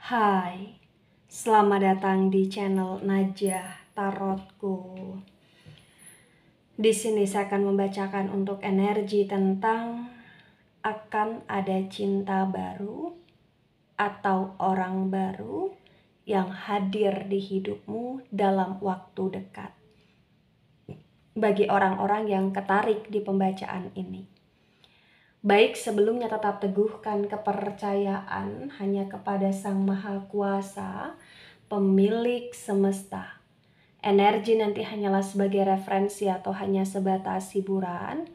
Hai, selamat datang di channel Najah Tarotku. Di sini saya akan membacakan untuk energi tentang akan ada cinta baru atau orang baru yang hadir di hidupmu dalam waktu dekat. Bagi orang-orang yang tertarik di pembacaan ini. Baik, sebelumnya tetap teguhkan kepercayaan hanya kepada Sang Maha Kuasa, pemilik semesta. Energi nanti hanyalah sebagai referensi atau hanya sebatas hiburan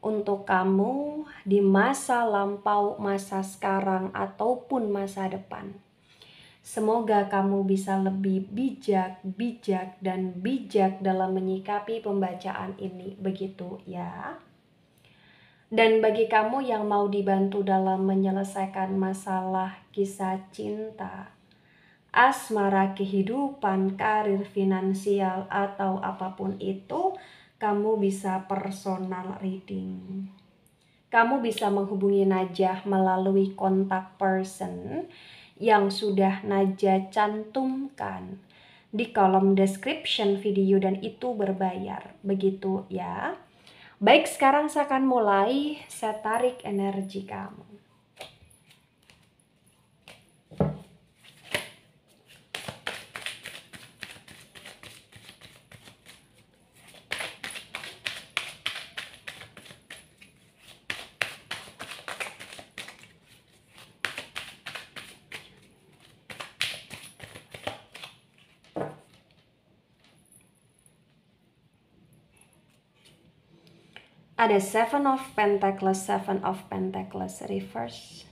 untuk kamu di masa lampau, masa sekarang, ataupun masa depan. Semoga kamu bisa lebih bijak dalam menyikapi pembacaan ini, begitu ya. Dan bagi kamu yang mau dibantu dalam menyelesaikan masalah kisah cinta, asmara, kehidupan, karir, finansial, atau apapun itu, kamu bisa personal reading. Kamu bisa menghubungi Najah melalui kontak person yang sudah Najah cantumkan di kolom description video dan itu berbayar, begitu ya. Baik, sekarang saya akan mulai. Saya tarik energi kamu. Ada Seven of Pentacles reverse.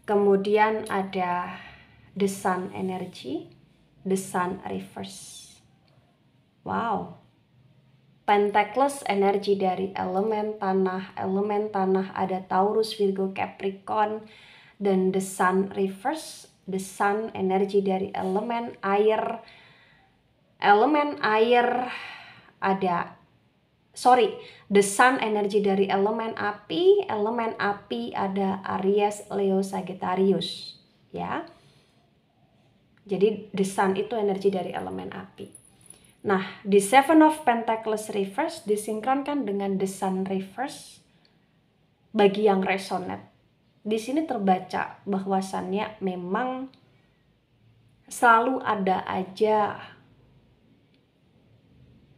Kemudian ada The Sun energy, The Sun reverse. Wow. Pentacles energi dari elemen tanah ada Taurus, Virgo, Capricorn, dan The Sun reverse. The Sun energi dari elemen air ada The Sun energi dari elemen api ada Aries, Leo, Sagittarius ya. Jadi The Sun itu energi dari elemen api. Nah, di Seven of Pentacles reverse disinkronkan dengan The Sun reverse. Bagi yang resonate, di sini terbaca bahwasannya memang selalu ada aja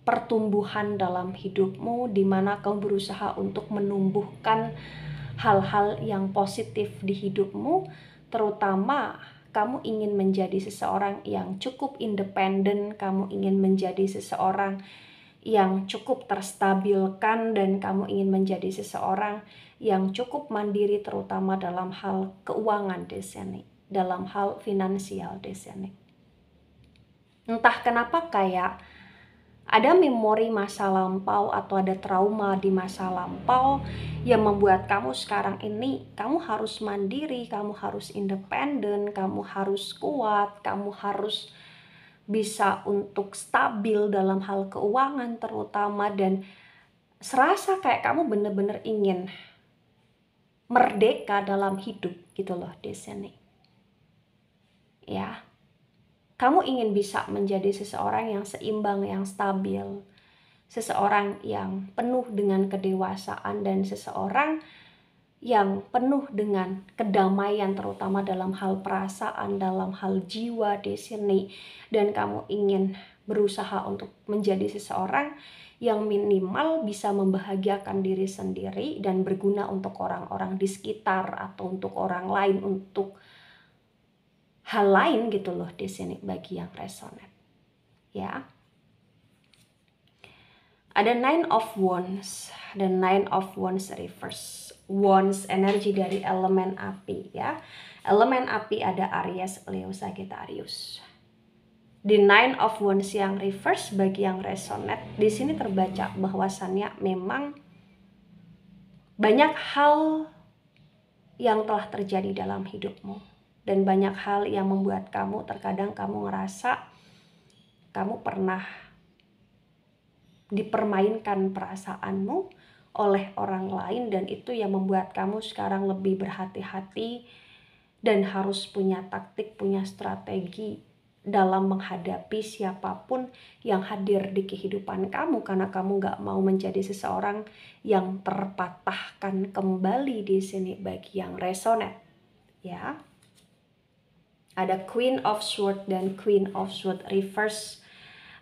pertumbuhan dalam hidupmu di mana kamu berusaha untuk menumbuhkan hal-hal yang positif di hidupmu, terutama kamu ingin menjadi seseorang yang cukup independen, kamu ingin menjadi seseorang yang cukup terstabilkan, dan kamu ingin menjadi seseorang yang cukup mandiri terutama dalam hal keuangan di sini, dalam hal finansial di sini. Entah kenapa kayak ada memori masa lampau atau ada trauma di masa lampau yang membuat kamu sekarang ini, kamu harus mandiri, kamu harus independen, kamu harus kuat, kamu harus bisa untuk stabil dalam hal keuangan terutama, dan serasa kayak kamu bener-bener ingin merdeka dalam hidup gitu loh di sini. Ya. Kamu ingin bisa menjadi seseorang yang seimbang, yang stabil, seseorang yang penuh dengan kedewasaan, dan seseorang yang penuh dengan kedamaian terutama dalam hal perasaan, dalam hal jiwa di sini. Dan kamu ingin berusaha untuk menjadi seseorang yang minimal bisa membahagiakan diri sendiri dan berguna untuk orang-orang di sekitar atau untuk orang lain, untuk hal lain gitu loh di sini bagi yang resonate ya. Ada Nine of Wands dan Nine of Wands reverse. Wands energi dari elemen api ya. Elemen api ada Aries, Leo, Sagittarius. Di Nine of Wands yang reverse bagi yang resonate, di sini terbaca bahwasannya memang banyak hal yang telah terjadi dalam hidupmu. Dan banyak hal yang membuat kamu, terkadang kamu ngerasa kamu pernah dipermainkan perasaanmu oleh orang lain, dan itu yang membuat kamu sekarang lebih berhati-hati dan harus punya taktik, punya strategi dalam menghadapi siapapun yang hadir di kehidupan kamu, karena kamu gak mau menjadi seseorang yang terpatahkan kembali di sini bagi yang resonate, ya. Ada Queen of Swords dan Queen of Swords reverse.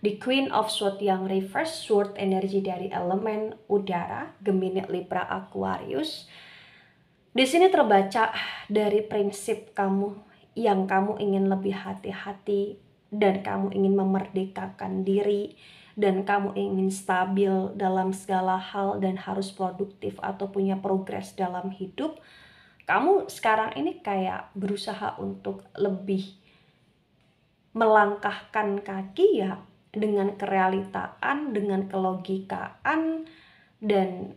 Di Queen of Swords yang reverse, Sword energi dari elemen udara, Gemini, Libra, Aquarius. Di sini terbaca dari prinsip kamu yang kamu ingin lebih hati-hati, dan kamu ingin memerdekakan diri, dan kamu ingin stabil dalam segala hal dan harus produktif atau punya progres dalam hidup. Kamu sekarang ini kayak berusaha untuk lebih melangkahkan kaki ya, dengan kerealitaan, dengan kelogikaan, dan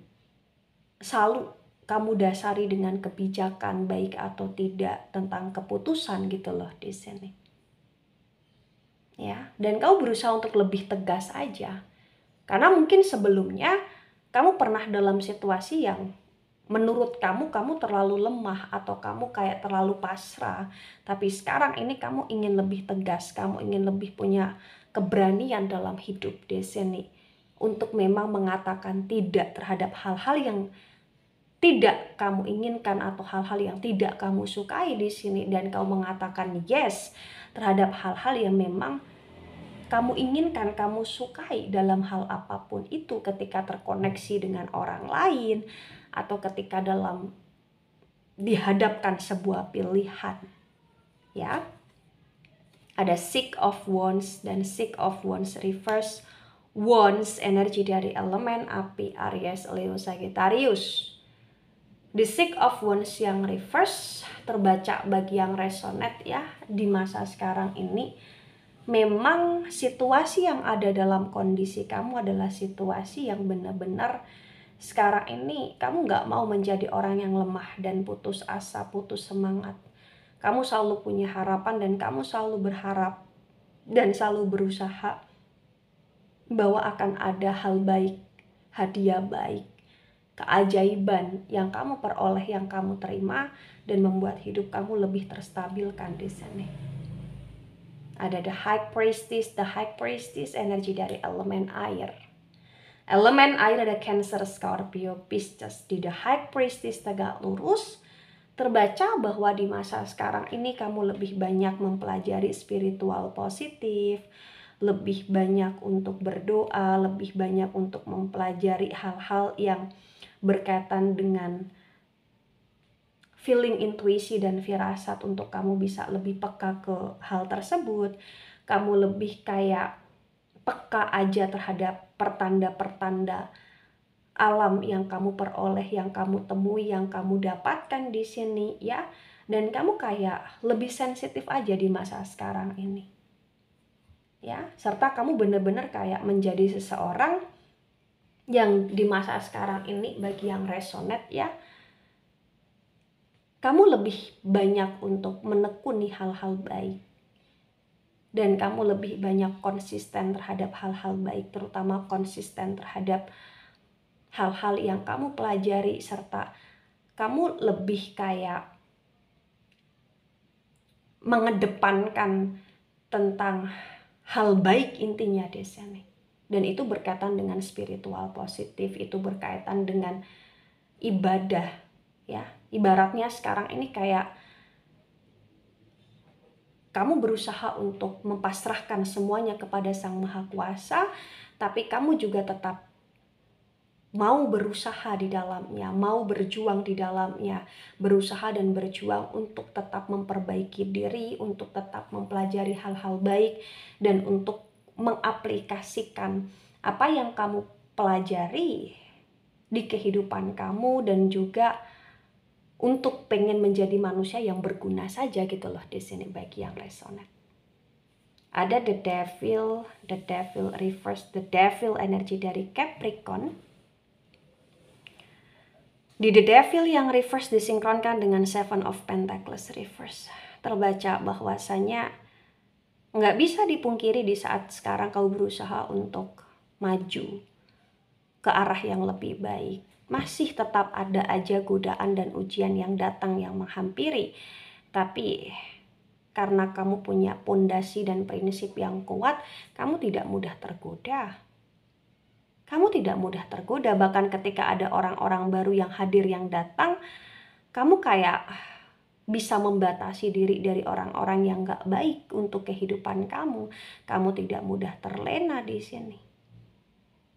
selalu kamu dasari dengan kebijakan baik atau tidak tentang keputusan gitu loh di sini. Ya, dan kamu berusaha untuk lebih tegas aja. Karena mungkin sebelumnya kamu pernah dalam situasi yang menurut kamu terlalu lemah atau kamu kayak terlalu pasrah. Tapi sekarang ini kamu ingin lebih tegas, kamu ingin lebih punya keberanian dalam hidup di sini untuk memang mengatakan tidak terhadap hal-hal yang tidak kamu inginkan atau hal-hal yang tidak kamu sukai di sini, dan kamu mengatakan yes terhadap hal-hal yang memang kamu inginkan, kamu sukai dalam hal apapun itu, ketika terkoneksi dengan orang lain atau ketika dalam dihadapkan sebuah pilihan, ya. Ada Six of Wands dan Six of Wands reverse. Wands energi dari elemen api, Aries, Leo, Sagittarius. The Six of Wands yang reverse terbaca bagi yang resonate ya, di masa sekarang ini memang situasi yang ada dalam kondisi kamu adalah situasi yang benar-benar sekarang ini kamu gak mau menjadi orang yang lemah dan putus asa, putus semangat. Kamu selalu punya harapan dan kamu selalu berharap dan selalu berusaha bahwa akan ada hal baik, hadiah baik, keajaiban yang kamu peroleh, yang kamu terima, dan membuat hidup kamu lebih terstabilkan di sini. Ada the High Priestess, the High Priestess energi dari elemen air. Elemen air ada Cancer, Scorpio, Pisces. Di the High Priestess tegak lurus, terbaca bahwa di masa sekarang ini kamu lebih banyak mempelajari spiritual positif, lebih banyak untuk berdoa, lebih banyak untuk mempelajari hal-hal yang berkaitan dengan feeling, intuisi, dan firasat untuk kamu bisa lebih peka ke hal tersebut. Kamu lebih kayak peka aja terhadap pertanda-pertanda alam yang kamu peroleh, yang kamu temui, yang kamu dapatkan di sini ya. Dan kamu kayak lebih sensitif aja di masa sekarang ini. Ya, serta kamu benar-benar kayak menjadi seseorang yang di masa sekarang ini bagi yang resonate ya, kamu lebih banyak untuk menekuni hal-hal baik, dan kamu lebih banyak konsisten terhadap hal-hal baik, terutama konsisten terhadap hal-hal yang kamu pelajari, serta kamu lebih kayak mengedepankan tentang hal baik intinya di sini. Dan itu berkaitan dengan spiritual positif, itu berkaitan dengan ibadah ya. Ibaratnya sekarang ini kayak kamu berusaha untuk mempasrahkan semuanya kepada Sang Maha Kuasa, tapi kamu juga tetap mau berusaha di dalamnya, mau berjuang di dalamnya, berusaha dan berjuang untuk tetap memperbaiki diri, untuk tetap mempelajari hal-hal baik, dan untuk mengaplikasikan apa yang kamu pelajari di kehidupan kamu, dan juga untuk pengen menjadi manusia yang berguna saja gitu loh di sini bagi yang resonate. Ada the devil reverse, the devil energi dari Capricorn. Di the devil yang reverse disinkronkan dengan Seven of Pentacles reverse, terbaca bahwasanya nggak bisa dipungkiri di saat sekarang kau berusaha untuk maju ke arah yang lebih baik, masih tetap ada aja godaan dan ujian yang datang yang menghampiri. Tapi karena kamu punya pondasi dan prinsip yang kuat, kamu tidak mudah tergoda. Kamu tidak mudah tergoda, bahkan ketika ada orang-orang baru yang hadir, yang datang, kamu kayak bisa membatasi diri dari orang-orang yang gak baik untuk kehidupan kamu. Kamu tidak mudah terlena di sini.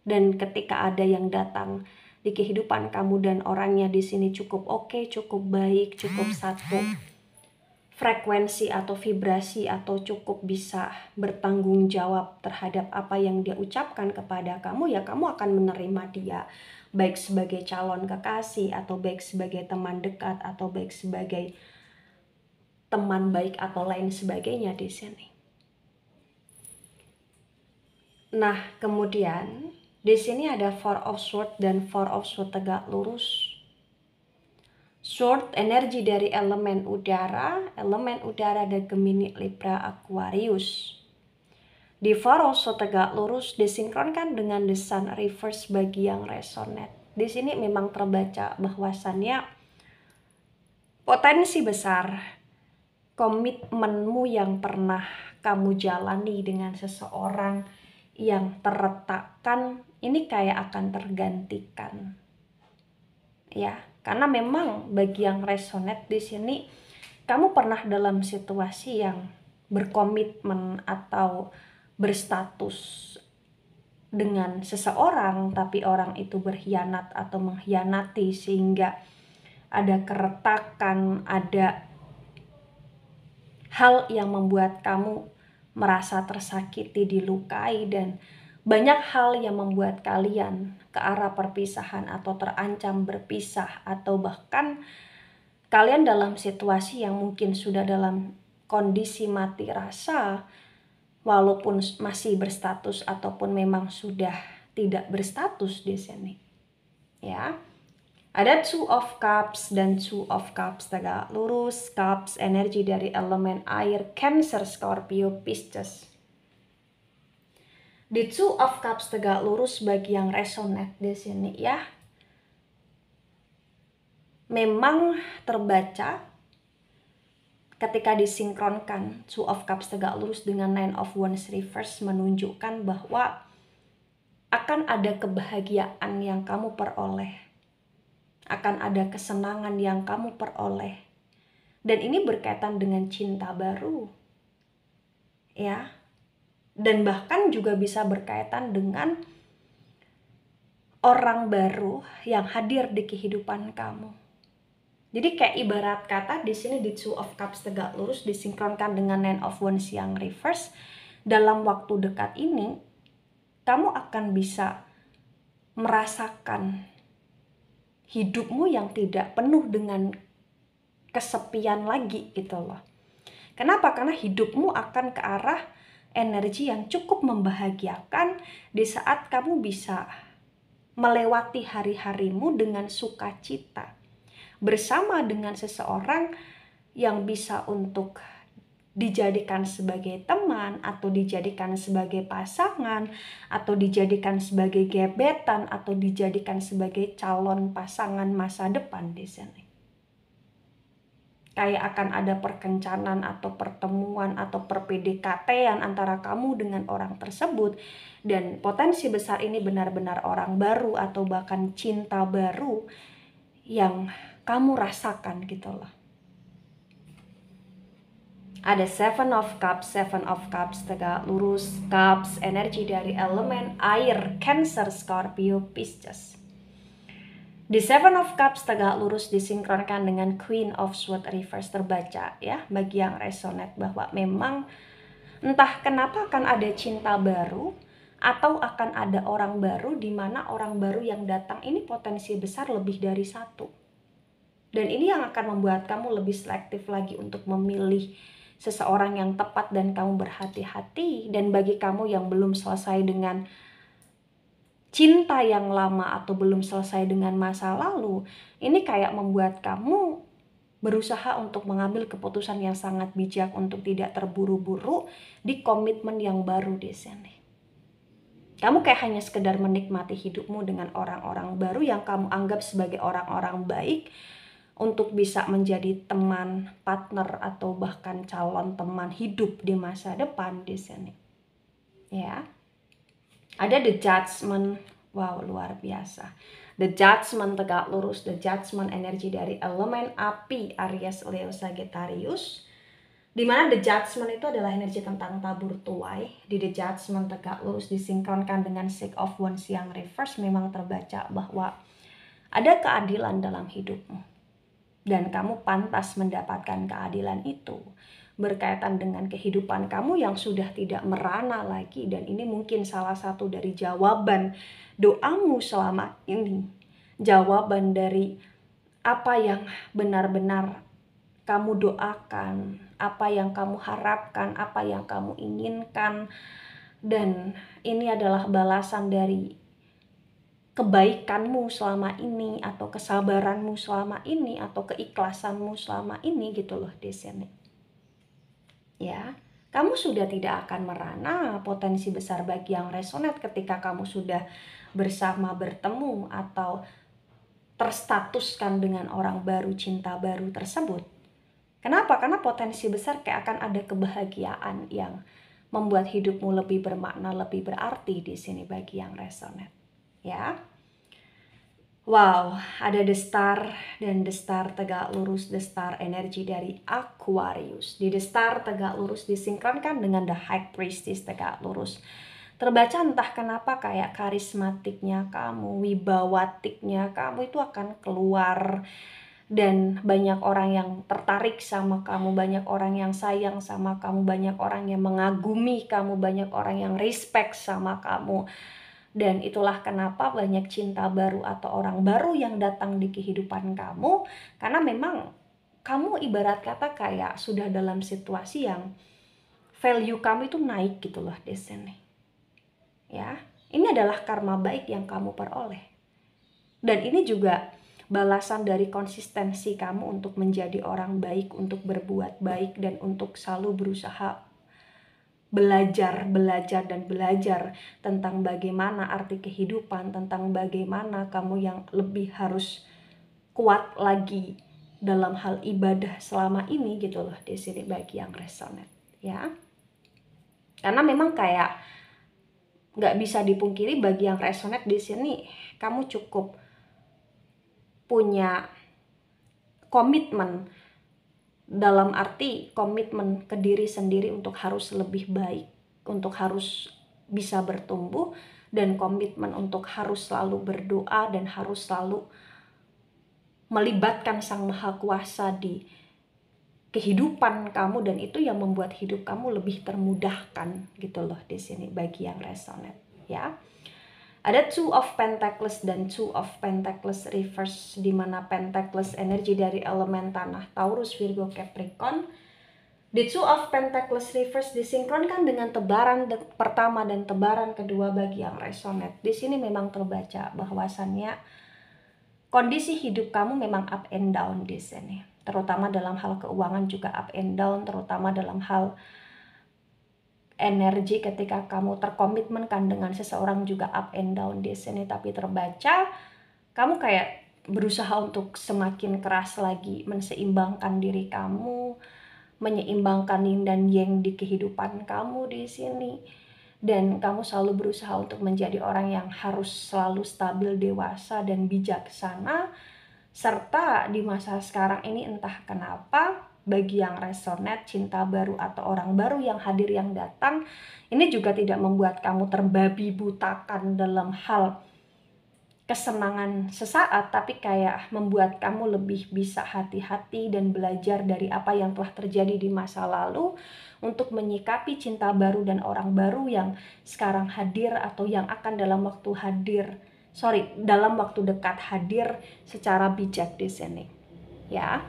Dan ketika ada yang datang di kehidupan kamu dan orangnya di sini cukup oke, cukup baik, cukup satu frekuensi atau vibrasi, atau cukup bisa bertanggung jawab terhadap apa yang dia ucapkan kepada kamu, ya kamu akan menerima dia, baik sebagai calon kekasih, atau baik sebagai teman dekat, atau baik sebagai teman baik, atau lain sebagainya di sini. Nah, kemudian di sini ada Four of Swords dan Four of Swords tegak lurus. Sword energi dari elemen udara ada Gemini, Libra, Aquarius. Di Four of Swords tegak lurus disinkronkan dengan The Sun reverse bagi yang resonate. Di sini memang terbaca bahwasannya potensi besar komitmenmu yang pernah kamu jalani dengan seseorang yang terletakkan ini kayak akan tergantikan. Ya, karena memang bagi yang resonate di sini kamu pernah dalam situasi yang berkomitmen atau berstatus dengan seseorang, tapi orang itu berkhianat atau mengkhianati sehingga ada keretakan, ada hal yang membuat kamu merasa tersakiti, dilukai, dan banyak hal yang membuat kalian ke arah perpisahan atau terancam berpisah, atau bahkan kalian dalam situasi yang mungkin sudah dalam kondisi mati rasa walaupun masih berstatus ataupun memang sudah tidak berstatus di sini. Ya. Ada Two of Cups dan Two of Cups tegak lurus. Cups energi dari elemen air, Cancer, Scorpio, Pisces. Di Two of Cups tegak lurus bagi yang resonate di sini ya. Memang terbaca ketika disinkronkan Two of Cups tegak lurus dengan Nine of Wands reverse menunjukkan bahwa akan ada kebahagiaan yang kamu peroleh. Akan ada kesenangan yang kamu peroleh. Dan ini berkaitan dengan cinta baru. Ya. Dan bahkan juga bisa berkaitan dengan orang baru yang hadir di kehidupan kamu. Jadi kayak ibarat kata di sini di Two of Cups tegak lurus disinkronkan dengan Nine of Wands yang reverse. Dalam waktu dekat ini, kamu akan bisa merasakan hidupmu yang tidak penuh dengan kesepian lagi gitu loh. Kenapa? Karena hidupmu akan ke arah energi yang cukup membahagiakan di saat kamu bisa melewati hari-harimu dengan sukacita bersama dengan seseorang yang bisa untuk dijadikan sebagai teman, atau dijadikan sebagai pasangan, atau dijadikan sebagai gebetan, atau dijadikan sebagai calon pasangan masa depan di sini. Kayak akan ada perkencanan atau pertemuan atau per-PDKT-an antara kamu dengan orang tersebut. Dan potensi besar ini benar-benar orang baru atau bahkan cinta baru yang kamu rasakan gitu loh. Ada Seven of Cups tegak lurus. Cups energi dari elemen air, Cancer, Scorpio, Pisces. Di Seven of Cups tegak lurus disinkronkan dengan Queen of Swords reverse terbaca ya bagi yang resonate bahwa memang entah kenapa akan ada cinta baru atau akan ada orang baru, di mana orang baru yang datang ini potensi besar lebih dari satu. Dan ini yang akan membuat kamu lebih selektif lagi untuk memilih seseorang yang tepat dan kamu berhati-hati. Dan bagi kamu yang belum selesai dengan cinta yang lama atau belum selesai dengan masa lalu, ini kayak membuat kamu berusaha untuk mengambil keputusan yang sangat bijak untuk tidak terburu-buru di komitmen yang baru di sini. Kamu kayak hanya sekedar menikmati hidupmu dengan orang-orang baru yang kamu anggap sebagai orang-orang baik, untuk bisa menjadi teman, partner, atau bahkan calon teman hidup di masa depan di sini. Ya. Ada the judgment, wow luar biasa. The judgment tegak lurus, the judgment energi dari elemen api Aries, Leo, Sagittarius. Dimana the judgment itu adalah energi tentang tabur tuai. Di the judgment tegak lurus disinkronkan dengan six of wands yang reverse, memang terbaca bahwa ada keadilan dalam hidupmu. Dan kamu pantas mendapatkan keadilan itu. Berkaitan dengan kehidupan kamu yang sudah tidak merana lagi. Dan ini mungkin salah satu dari jawaban doamu selama ini. Jawaban dari apa yang benar-benar kamu doakan, apa yang kamu harapkan, apa yang kamu inginkan. Dan ini adalah balasan dari kebaikanmu selama ini, atau kesabaranmu selama ini, atau keikhlasanmu selama ini gitu loh di sini. Ya, kamu sudah tidak akan merana. Potensi besar bagi yang resonate ketika kamu sudah bersama, bertemu, atau terstatuskan dengan orang baru, cinta baru tersebut. Kenapa? Karena potensi besar kayak akan ada kebahagiaan yang membuat hidupmu lebih bermakna, lebih berarti di sini bagi yang resonate. Ya. Wow, ada the star, dan the star tegak lurus, the star energi dari Aquarius. Di the star tegak lurus disinkronkan dengan the high priestess tegak lurus. Terbaca entah kenapa kayak karismatiknya kamu, wibawatiknya kamu itu akan keluar. Dan banyak orang yang tertarik sama kamu, banyak orang yang sayang sama kamu, banyak orang yang mengagumi kamu, banyak orang yang respect sama kamu. Dan itulah kenapa banyak cinta baru atau orang baru yang datang di kehidupan kamu. Karena memang kamu ibarat kata kayak sudah dalam situasi yang value kamu itu naik gitu loh di sini. Ya, ini adalah karma baik yang kamu peroleh. Dan ini juga balasan dari konsistensi kamu untuk menjadi orang baik, untuk berbuat baik, dan untuk selalu berusaha belajar tentang bagaimana arti kehidupan, tentang bagaimana kamu yang lebih harus kuat lagi dalam hal ibadah selama ini gitu loh di sini bagi yang resonate ya. Karena memang kayak nggak bisa dipungkiri bagi yang resonate di sini kamu cukup punya komitmen, dalam arti komitmen ke diri sendiri untuk harus lebih baik, untuk harus bisa bertumbuh, dan komitmen untuk harus selalu berdoa dan harus selalu melibatkan Sang Maha Kuasa di kehidupan kamu. Dan itu yang membuat hidup kamu lebih termudahkan gitu loh di sini bagi yang resonate ya. Ada Two of Pentacles dan Two of Pentacles reverse, di mana Pentacles energi dari elemen tanah Taurus, Virgo, Capricorn. The Two of Pentacles reverse disinkronkan dengan tebaran pertama dan tebaran kedua bagi yang resonate. Di sini memang terbaca bahwasannya kondisi hidup kamu memang up and down di sini. Terutama dalam hal keuangan juga up and down, terutama dalam hal energi ketika kamu terkomitmenkan dengan seseorang juga up and down di sini. Tapi terbaca kamu kayak berusaha untuk semakin keras lagi menseimbangkan diri kamu, menyeimbangkan yin dan yang di kehidupan kamu di sini. Dan kamu selalu berusaha untuk menjadi orang yang harus selalu stabil, dewasa, dan bijaksana. Serta di masa sekarang ini entah kenapa bagi yang resonate, cinta baru atau orang baru yang hadir, yang datang, ini juga tidak membuat kamu terbabi butakan dalam hal kesenangan sesaat, tapi kayak membuat kamu lebih bisa hati-hati dan belajar dari apa yang telah terjadi di masa lalu untuk menyikapi cinta baru dan orang baru yang sekarang hadir atau yang akan dalam waktu dekat hadir secara bijak di sini ya.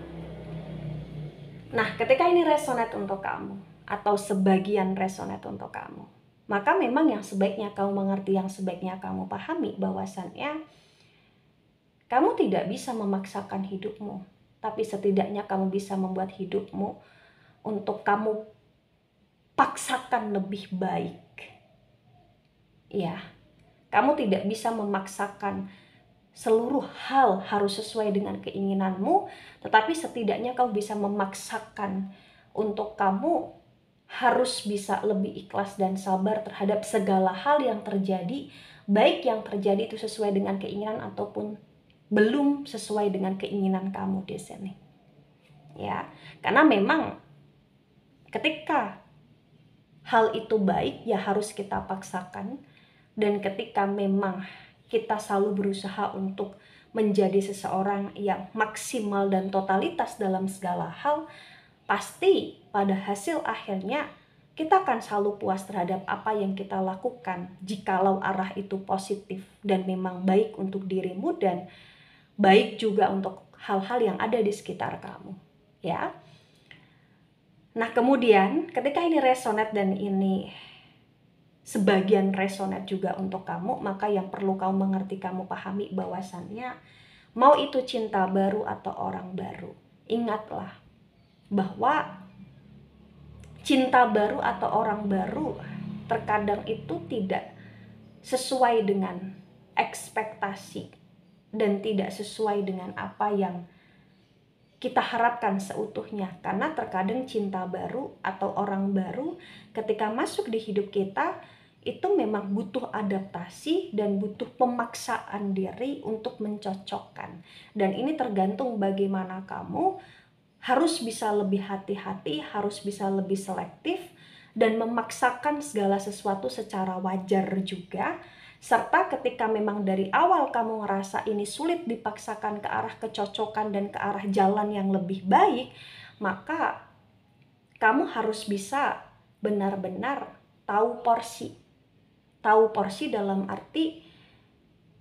Nah, ketika ini resonate untuk kamu atau sebagian resonate untuk kamu, maka memang yang sebaiknya kamu mengerti, yang sebaiknya kamu pahami bahwasannya kamu tidak bisa memaksakan hidupmu, tapi setidaknya kamu bisa membuat hidupmu untuk kamu paksakan lebih baik. Ya, kamu tidak bisa memaksakan seluruh hal harus sesuai dengan keinginanmu, tetapi setidaknya kau bisa memaksakan untuk kamu harus bisa lebih ikhlas dan sabar terhadap segala hal yang terjadi, baik yang terjadi itu sesuai dengan keinginan ataupun belum sesuai dengan keinginan kamu di sini. Ya, karena memang ketika hal itu baik ya harus kita paksakan, dan ketika memang kita selalu berusaha untuk menjadi seseorang yang maksimal dan totalitas dalam segala hal, pasti pada hasil akhirnya kita akan selalu puas terhadap apa yang kita lakukan jikalau arah itu positif dan memang baik untuk dirimu dan baik juga untuk hal-hal yang ada di sekitar kamu, ya. Nah, kemudian ketika ini resonate dan ini sebagian resonate juga untuk kamu, maka yang perlu kamu mengerti, kamu pahami bahwasannya mau itu cinta baru atau orang baru, ingatlah bahwa cinta baru atau orang baru terkadang itu tidak sesuai dengan ekspektasi dan tidak sesuai dengan apa yang kita harapkan seutuhnya. Karena terkadang cinta baru atau orang baru ketika masuk di hidup kita itu memang butuh adaptasi dan butuh pemaksaan diri untuk mencocokkan. Dan ini tergantung bagaimana kamu harus bisa lebih hati-hati, harus bisa lebih selektif, dan memaksakan segala sesuatu secara wajar juga. Serta ketika memang dari awal kamu ngerasa ini sulit dipaksakan ke arah kecocokan dan ke arah jalan yang lebih baik, maka kamu harus bisa benar-benar tahu porsi. Tahu porsi dalam arti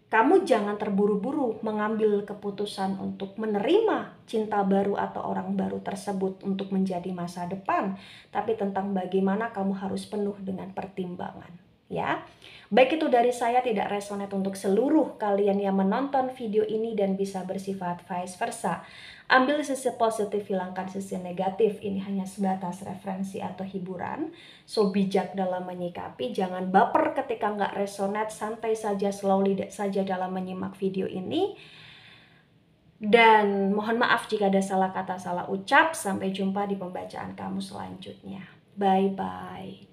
kamu jangan terburu-buru mengambil keputusan untuk menerima cinta baru atau orang baru tersebut untuk menjadi masa depan, tapi tentang bagaimana kamu harus penuh dengan pertimbangan, ya. Baik itu dari saya, tidak resonate untuk seluruh kalian yang menonton video ini dan bisa bersifat vice versa. Ambil sisi positif, hilangkan sisi negatif. Ini hanya sebatas referensi atau hiburan. So, bijak dalam menyikapi, jangan baper ketika nggak resonate, santai saja, slowly saja dalam menyimak video ini. Dan mohon maaf jika ada salah kata, salah ucap. Sampai jumpa di pembacaan kamu selanjutnya. Bye-bye.